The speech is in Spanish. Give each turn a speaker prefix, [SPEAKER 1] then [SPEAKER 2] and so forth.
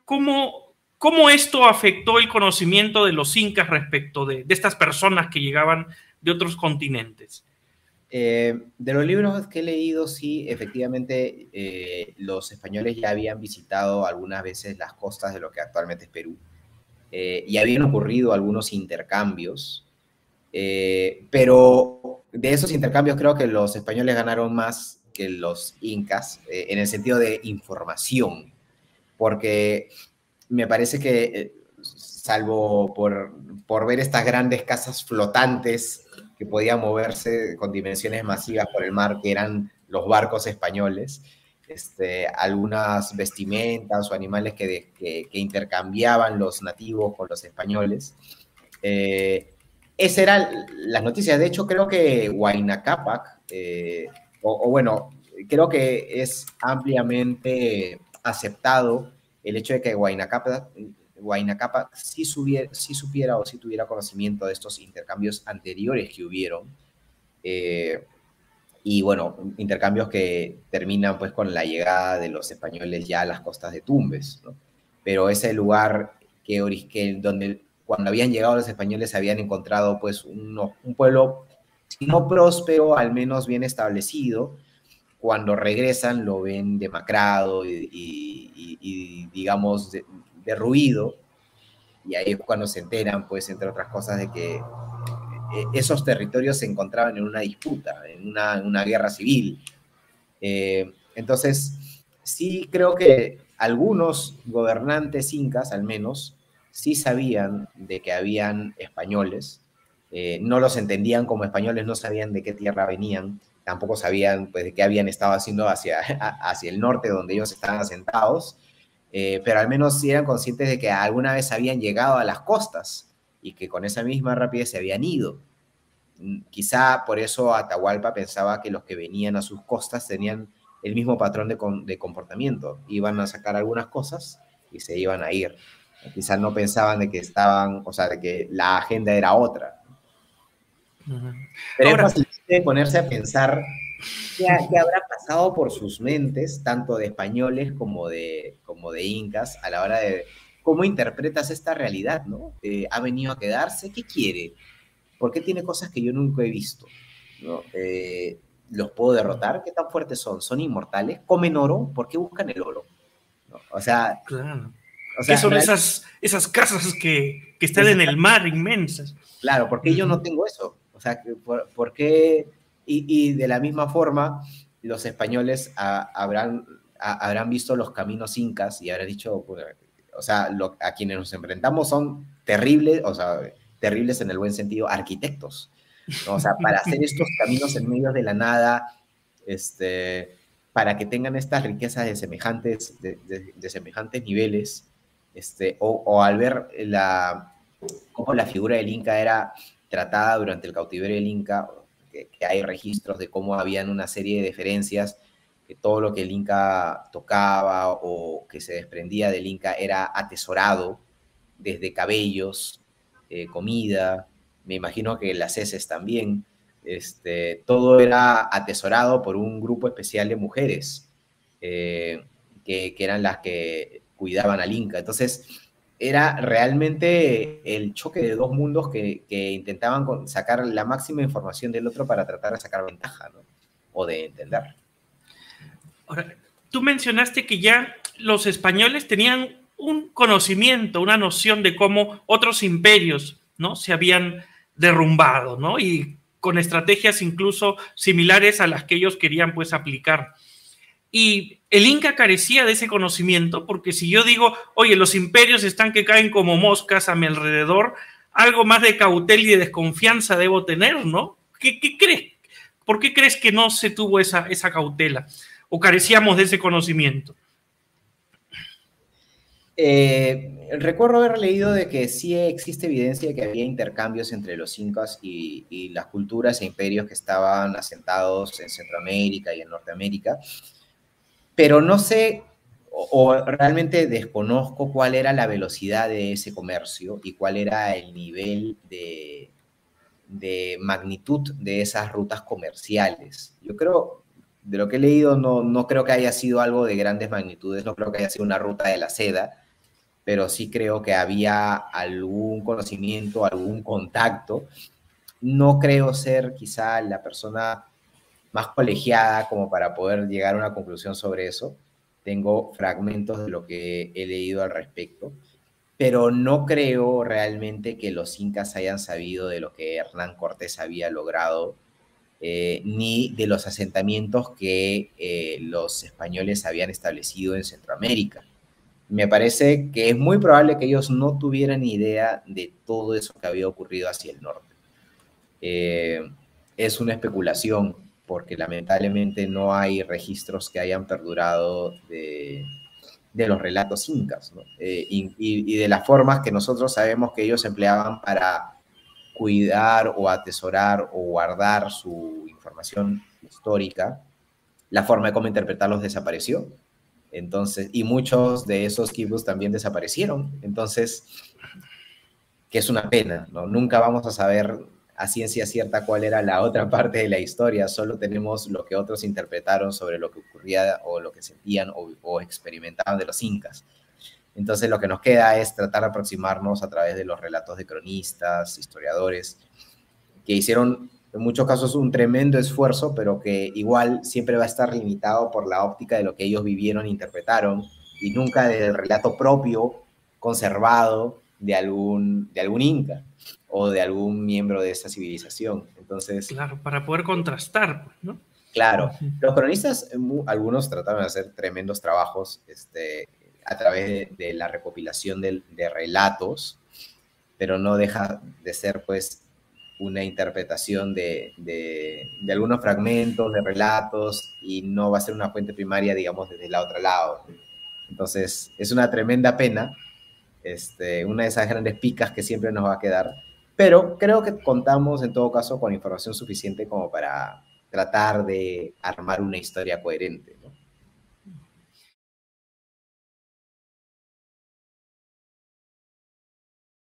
[SPEAKER 1] cómo esto afectó el conocimiento de los incas respecto de estas personas que llegaban de otros continentes?
[SPEAKER 2] De los libros que he leído, sí, efectivamente, los españoles ya habían visitado algunas veces las costas de lo que actualmente es Perú, y habían ocurrido algunos intercambios, pero de esos intercambios creo que los españoles ganaron más que los incas, en el sentido de información, porque me parece que, salvo por ver estas grandes casas flotantes que podían moverse con dimensiones masivas por el mar, que eran los barcos españoles, algunas vestimentas o animales que intercambiaban los nativos con los españoles. Esas eran las noticias. De hecho, creo que Huayna Cápac, bueno, creo que es ampliamente aceptado el hecho de que Huayna Cápac sí supiera o sí tuviera conocimiento de estos intercambios anteriores que hubieron. Y bueno, intercambios que terminan pues con la llegada de los españoles ya a las costas de Tumbes, ¿no? Pero ese lugar donde cuando habían llegado los españoles habían encontrado pues un pueblo, si no próspero, al menos bien establecido. Cuando regresan lo ven demacrado y digamos, derruido, y ahí es cuando se enteran, pues, entre otras cosas, de que esos territorios se encontraban en una disputa, en una guerra civil. Entonces, sí creo que algunos gobernantes incas, al menos, sí sabían de que habían españoles, no los entendían como españoles, no sabían de qué tierra venían, tampoco sabían pues de qué habían estado haciendo hacia el norte donde ellos estaban asentados, pero al menos sí eran conscientes de que alguna vez habían llegado a las costas y que con esa misma rapidez se habían ido. Quizá por eso Atahualpa pensaba que los que venían a sus costas tenían el mismo patrón de comportamiento. Iban a sacar algunas cosas y se iban a ir. Quizá no pensaban de que estaban, o sea, de que la agenda era otra. Pero ahora, es fácil ponerse a pensar qué habrá pasado por sus mentes, tanto de españoles como de incas, a la hora de cómo interpretas esta realidad, ¿no? ¿Ha venido a quedarse? ¿Qué quiere? ¿Por qué tiene cosas que yo nunca he visto? ¿No? ¿Los puedo derrotar? ¿Qué tan fuertes son? ¿Son inmortales? ¿Comen oro? ¿Por qué buscan el oro? ¿No? O sea...
[SPEAKER 1] Claro. ¿Qué son esas casas que están en el mar inmensas?
[SPEAKER 2] Claro, ¿por qué yo no tengo eso? O sea, ¿por qué? Y de la misma forma, los españoles habrán visto los caminos incas y habrán dicho, o sea, a quienes nos enfrentamos son terribles, o sea, terribles en el buen sentido, arquitectos, ¿no? O sea, para hacer estos caminos en medio de la nada, para que tengan estas riquezas de semejantes niveles, o al ver cómo la figura del Inca era tratada durante el cautiverio del Inca, que hay registros de cómo habían una serie de diferencias, que todo lo que el Inca tocaba o que se desprendía del Inca era atesorado, desde cabellos, comida, me imagino que las heces también, todo era atesorado por un grupo especial de mujeres, que eran las que cuidaban al Inca. Entonces, era realmente el choque de dos mundos que intentaban sacar la máxima información del otro para tratar de sacar ventaja, ¿no? O de entender.
[SPEAKER 1] Ahora, tú mencionaste que ya los españoles tenían un conocimiento, una noción de cómo otros imperios, ¿no?, se habían derrumbado, ¿no?, y con estrategias incluso similares a las que ellos querían pues aplicar. Y el Inca carecía de ese conocimiento, porque si yo digo, oye, los imperios están que caen como moscas a mi alrededor, algo más de cautela y de desconfianza debo tener, ¿no? ¿Qué crees? ¿Por qué crees que no se tuvo esa cautela? ¿O carecíamos de ese conocimiento?
[SPEAKER 2] Recuerdo haber leído de que sí existe evidencia de que había intercambios entre los incas y las culturas e imperios que estaban asentados en Centroamérica y en Norteamérica, pero no sé, o realmente desconozco cuál era la velocidad de ese comercio y cuál era el nivel de magnitud de esas rutas comerciales. Yo creo, de lo que he leído, no creo que haya sido algo de grandes magnitudes, no creo que haya sido una ruta de la seda, pero sí creo que había algún conocimiento, algún contacto. No creo ser quizá la persona más colegiada como para poder llegar a una conclusión sobre eso. Tengo fragmentos de lo que he leído al respecto, pero no creo realmente que los incas hayan sabido de lo que Hernán Cortés había logrado, ni de los asentamientos que los españoles habían establecido en Centroamérica. Me parece que es muy probable que ellos no tuvieran idea de todo eso que había ocurrido hacia el norte. Es una especulación, porque lamentablemente no hay registros que hayan perdurado de los relatos incas, ¿no? Y de las formas que nosotros sabemos que ellos empleaban para cuidar o atesorar o guardar su información histórica, la forma de cómo interpretarlos desapareció. Entonces, y muchos de esos quipus también desaparecieron. Entonces, que es una pena, ¿no? Nunca vamos a saber a ciencia cierta cuál era la otra parte de la historia, solo tenemos lo que otros interpretaron sobre lo que ocurría o lo que sentían o experimentaban de los incas. Entonces lo que nos queda es tratar de aproximarnos a través de los relatos de cronistas, historiadores, que hicieron en muchos casos un tremendo esfuerzo, pero que igual siempre va a estar limitado por la óptica de lo que ellos vivieron e interpretaron, y nunca del relato propio, conservado de algún inca o de algún miembro de esa civilización. Entonces,
[SPEAKER 1] claro, para poder contrastar, ¿no?
[SPEAKER 2] claro, los cronistas, algunos trataron de hacer tremendos trabajos a través de la recopilación de relatos, pero no deja de ser, pues, una interpretación de algunos fragmentos, de relatos, y no va a ser una fuente primaria, digamos, desde el otro lado. Entonces, es una tremenda pena, una de esas grandes picas que siempre nos va a quedar, pero creo que contamos en todo caso con información suficiente como para tratar de armar una historia coherente.